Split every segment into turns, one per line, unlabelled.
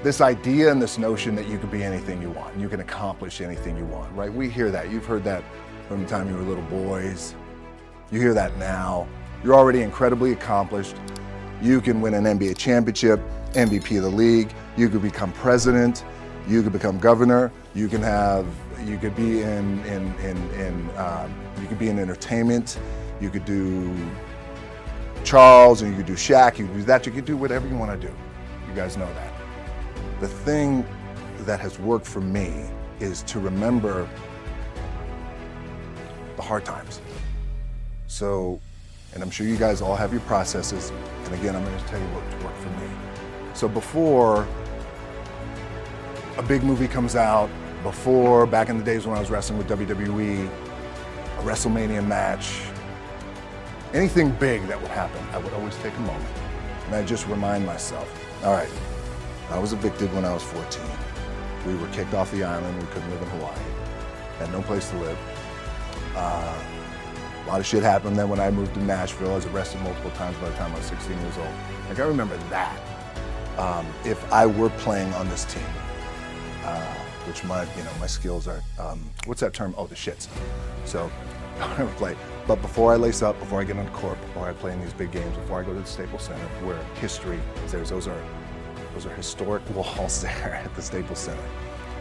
this idea and this notion that you can be anything you want, and you can accomplish anything you want, right? We hear that. You've heard that from the time you were little boys. You hear that now. You're already incredibly accomplished. You can win an NBA championship, MVP of the league. You could become president. You could become governor. You could be in entertainment. You could do Charles, and you could do Shaq. You could do that. You could do whatever you want to do. You guys know that. The thing that has worked for me is to remember the hard times. So, and I'm sure you guys all have your processes. And again, I'm going to tell you what worked for me. So before a big movie comes out, before, back in the days when I was wrestling with WWE, a WrestleMania match, anything big that would happen, I would always take a moment and I'd just remind myself, all right, I was evicted when I was 14. We were kicked off the island. We couldn't live in Hawaii. Had no place to live. A lot of shit happened then when I moved to Nashville. I was arrested multiple times by the time I was 16 years old. Like, I remember that. If I were playing on this team, which my skills are, what's that term? Oh, the shits. So I would play. But before I lace up, before I get on the court, before I play in these big games, before I go to the Staples Center, where history is there, those are historic walls there at the Staples Center.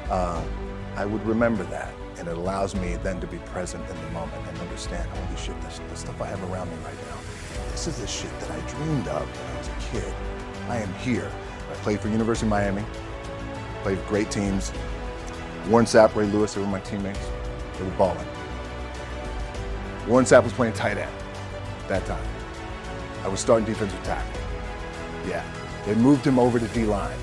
I would remember that, and it allows me then to be present in the moment and understand, holy shit, the stuff I have around me right now, this is the shit that I dreamed of when I was a kid. I am here. I played for University of Miami, played for great teams. Warren Sapp, Ray Lewis, they were my teammates. They were balling. Warren Sapp was playing tight end at that time. I was starting defensive tackle. Yeah. They moved him over to D-line.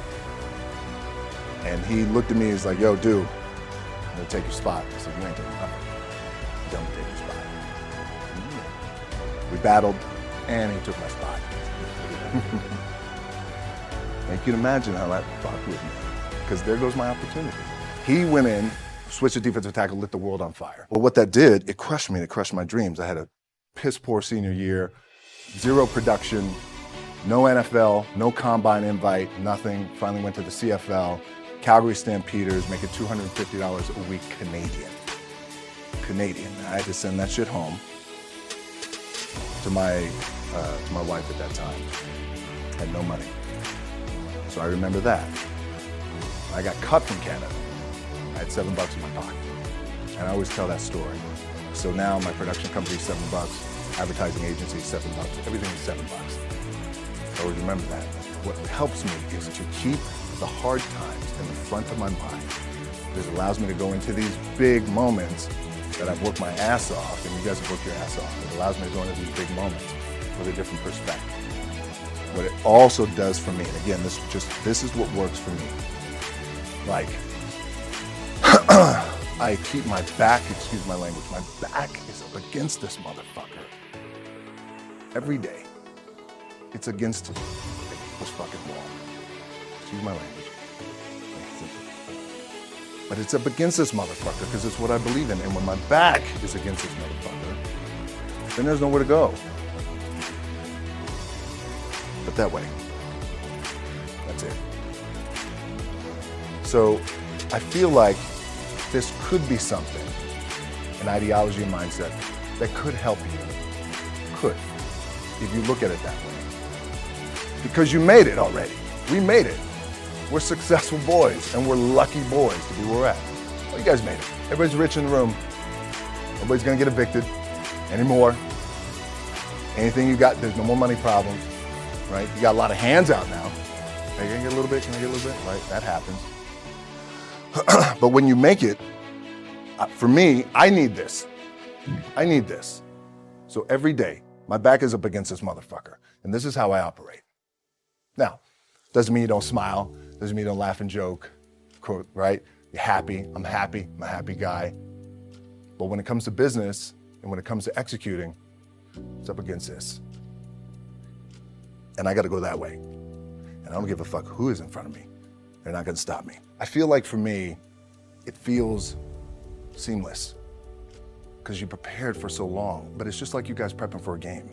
And he looked at me, he's like, yo, dude, I'm gonna take your spot. I said, you ain't taking nothing. Don't take your spot. We battled, and he took my spot. And you can imagine how that fucked with me, because there goes my opportunity. He went in, switched to defensive tackle, lit the world on fire. Well, what that did, it crushed me, it crushed my dreams. I had a piss poor senior year, zero production, no NFL, no combine invite, nothing. Finally went to the CFL, Calgary Stampeders, making $250 a week Canadian. I had to send that shit home to my wife at that time. Had no money. So I remember that. I got cut from Canada. I had $7 in my pocket. And I always tell that story. So now my production company is $7, advertising agency is $7, everything is $7. I always remember that. What helps me is to keep the hard times in the front of my mind. This allows me to go into these big moments that I've worked my ass off, and you guys have worked your ass off. It allows me to go into these big moments with a different perspective. What it also does for me, and again, this is what works for me. Like, I keep my back, excuse my language, my back is up against this motherfucker. Every day, it's against this fucking wall. Excuse my language. But it's up against this motherfucker because it's what I believe in. And when my back is against this motherfucker, then there's nowhere to go. But that way. That's it. So I feel like this could be something, an ideology and mindset that could help you. Could, if you look at it that way. Because you made it already. We made it. We're successful boys, and we're lucky boys to be where we're at. Well, you guys made it. Everybody's rich in the room. Nobody's gonna get evicted anymore. Anything you got, there's no more money problems, right? You got a lot of hands out now. Are you gonna get a little bit? Can I get a little bit? Right, that happens. But when you make it, for me, I need this. I need this. So every day, my back is up against this motherfucker, and this is how I operate. Now, doesn't mean you don't smile, doesn't mean you don't laugh and joke, right? You're happy, I'm a happy guy. But when it comes to business, and when it comes to executing, it's up against this. And I gotta go that way. And I don't give a fuck who is in front of me. They're not gonna stop me. I feel like for me, it feels seamless because you prepared for so long, but it's just like you guys prepping for a game.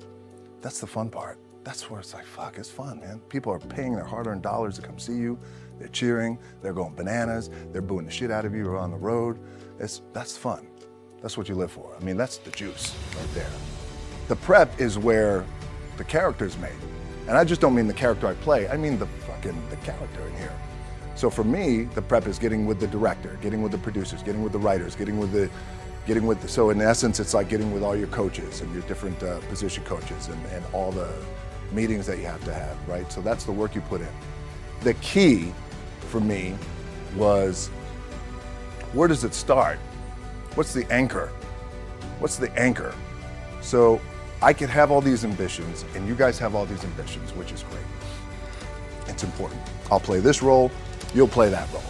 That's the fun part. that's where it's like, fuck, it's fun, man. People are paying their hard-earned dollars to come see you. They're cheering, they're going bananas, they're booing the shit out of you or on the road. That's fun. That's what you live for. I mean, that's the juice right there. The prep is where the character's made. And I just don't mean the character I play, I mean the character in here. So for me, the prep is getting with the director, getting with the producers, getting with the writers, so in essence, it's like getting with all your coaches and your different position coaches and all the meetings that you have to have, right? So that's the work you put in. The key for me was, where does it start? What's the anchor? What's the anchor? So I could have all these ambitions and you guys have all these ambitions, which is great. It's important. I'll play this role, you'll play that role.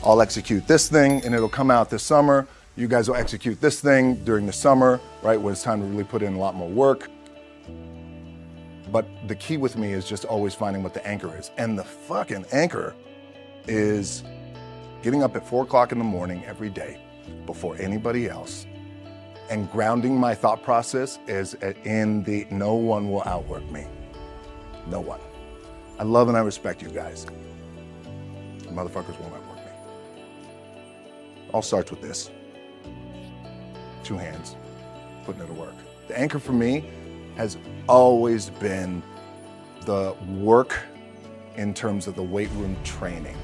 I'll execute this thing and it'll come out this summer. You guys will execute this thing during the summer, right? When it's time to really put in a lot more work. But the key with me is just always finding what the anchor is. And the fucking anchor is getting up at 4 o'clock in the morning every day before anybody else and grounding my thought process is in the no one will outwork me. No one. I love and I respect you guys. Motherfuckers won't outwork me. All starts with this. 2 hands, putting it to work. The anchor for me has always been the work in terms of the weight room training.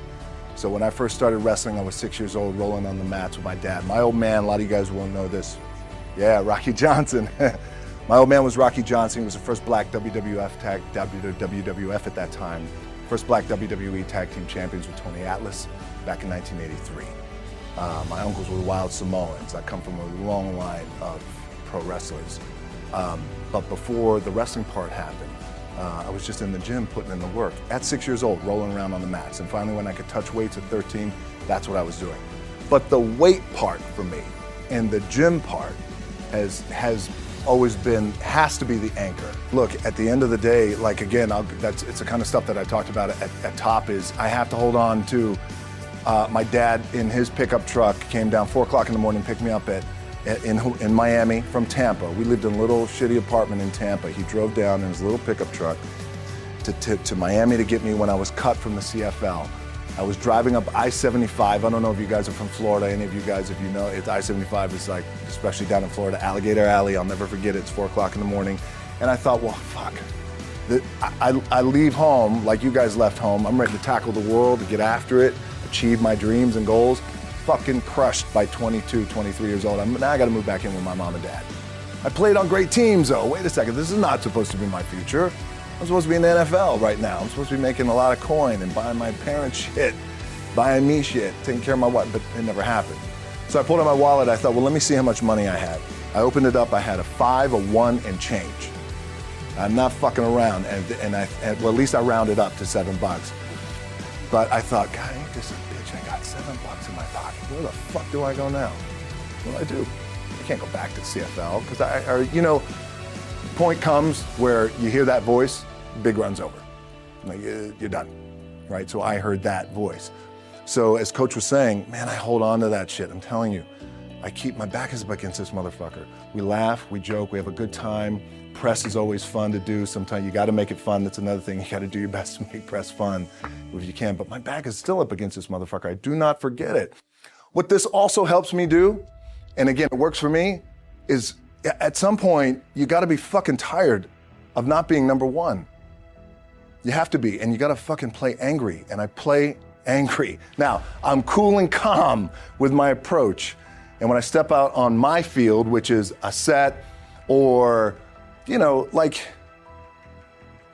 So when I first started wrestling, I was 6 years old, rolling on the mats with my dad. My old man, a lot of you guys won't know this. Yeah, Rocky Johnson. My old man was Rocky Johnson. He was the first black WWF at that time. First black WWE tag team champions with Tony Atlas back in 1983. My uncles were wild Samoans. I come from a long line of pro wrestlers. But before the wrestling part happened, I was just in the gym putting in the work. At 6 years old, rolling around on the mats. And finally when I could touch weights at 13, that's what I was doing. But the weight part for me and the gym part has always been, has to be the anchor. Look, at the end of the day, like again, it's the kind of stuff that I talked about at top is I have to hold on to my dad in his pickup truck came down 4 o'clock in the morning, picked me up in Miami from Tampa. We lived in a little shitty apartment in Tampa. He drove down in his little pickup truck to Miami to get me when I was cut from the CFL. I was driving up I-75. I don't know if you guys are from Florida, any of you guys, if you know, it's I-75 is like, especially down in Florida, Alligator Alley. I'll never forget it. It's 4 o'clock in the morning. And I thought, well, fuck. I leave home like you guys left home. I'm ready to tackle the world, to get after it, achieve my dreams and goals. Fucking crushed by 22, 23 years old. Now I gotta move back in with my mom and dad. I played on great teams though. Wait a second, this is not supposed to be my future. I'm supposed to be in the NFL right now. I'm supposed to be making a lot of coin and buying my parents shit, buying me shit, taking care of my wife, but it never happened. So I pulled out my wallet, I thought, well, let me see how much money I had. I opened it up, I had a 5, a 1, and change. I'm not fucking around, and well, at least I rounded up to $7. But I thought, God, ain't this a bitch? I got $7 in my pocket. Where the fuck do I go now? What do I do? I can't go back to CFL, because point comes where you hear that voice, big run's over. Like, you're done, right? So I heard that voice. So as Coach was saying, man, I hold on to that shit. I'm telling you, my back is up against this motherfucker. We laugh, we joke, we have a good time. Press is always fun to do. Sometimes you gotta make it fun. That's another thing. You gotta do your best to make press fun if you can. But my back is still up against this motherfucker. I do not forget it. What this also helps me do, and again, it works for me, is at some point, you gotta be fucking tired of not being number one. You have to be, and you gotta fucking play angry, and I play angry. Now, I'm cool and calm with my approach, and when I step out on my field, which is a set, or,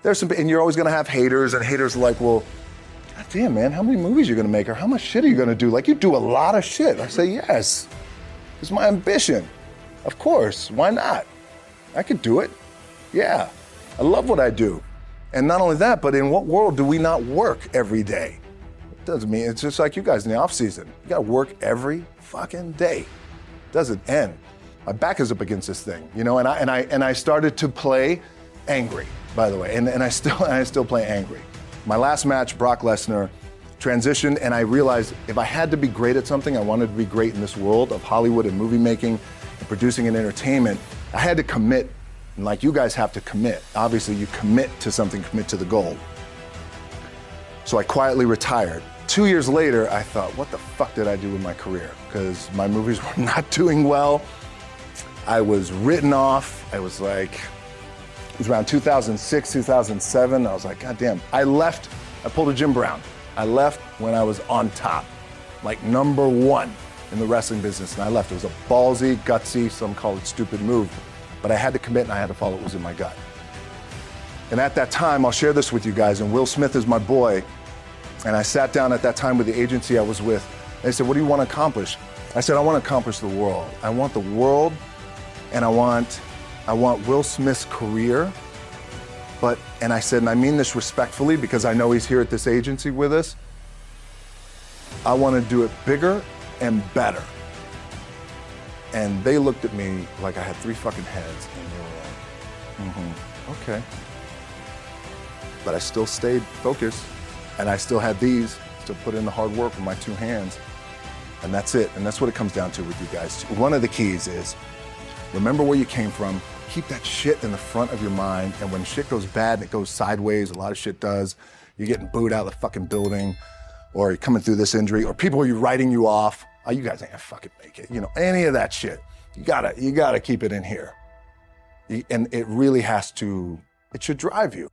there's some, and you're always gonna have haters, and haters are like, well, God damn, man, how many movies are you gonna make, or how much shit are you gonna do? Like, you do a lot of shit. I say, yes, it's my ambition. Of course, why not? I could do it. Yeah, I love what I do. And not only that, but in what world do we not work every day? It doesn't mean, it's just like you guys in the off season. You gotta work every fucking day. It doesn't end. My back is up against this thing, and I started to play angry, by the way, and I still play angry. My last match, Brock Lesnar, transitioned, and I realized if I had to be great at something, I wanted to be great in this world of Hollywood and movie making and producing and entertainment, I had to commit And like you guys have to commit. Obviously you commit to something, commit to the goal. So I quietly retired. 2 years later, I thought, what the fuck did I do with my career? Because my movies were not doing well. I was written off. I was like, it was around 2006, 2007. I was like, God damn. I left, I pulled a Jim Brown. I left when I was on top, like #1 in the wrestling business, and I left. It was a ballsy, gutsy, some call it stupid move, but I had to commit and I had to follow what was in my gut. And at that time, I'll share this with you guys, and Will Smith is my boy, and I sat down at that time with the agency I was with. They said, what do you want to accomplish? I said, I want to accomplish the world. I want the world, and I want Will Smith's career, and I said, and I mean this respectfully because I know he's here at this agency with us, I want to do it bigger and better. And they looked at me like I had 3 fucking heads, and they were like, okay. But I still stayed focused, and I still had still put in the hard work with my 2 hands, and that's it. And that's what it comes down to with you guys. One of the keys is, remember where you came from, keep that shit in the front of your mind, and when shit goes bad and it goes sideways, a lot of shit does, you're getting booed out of the fucking building, or you're coming through this injury, or people are writing you off, oh, you guys ain't gonna fucking make it, any of that shit. You gotta keep it in here. And it really it should drive you.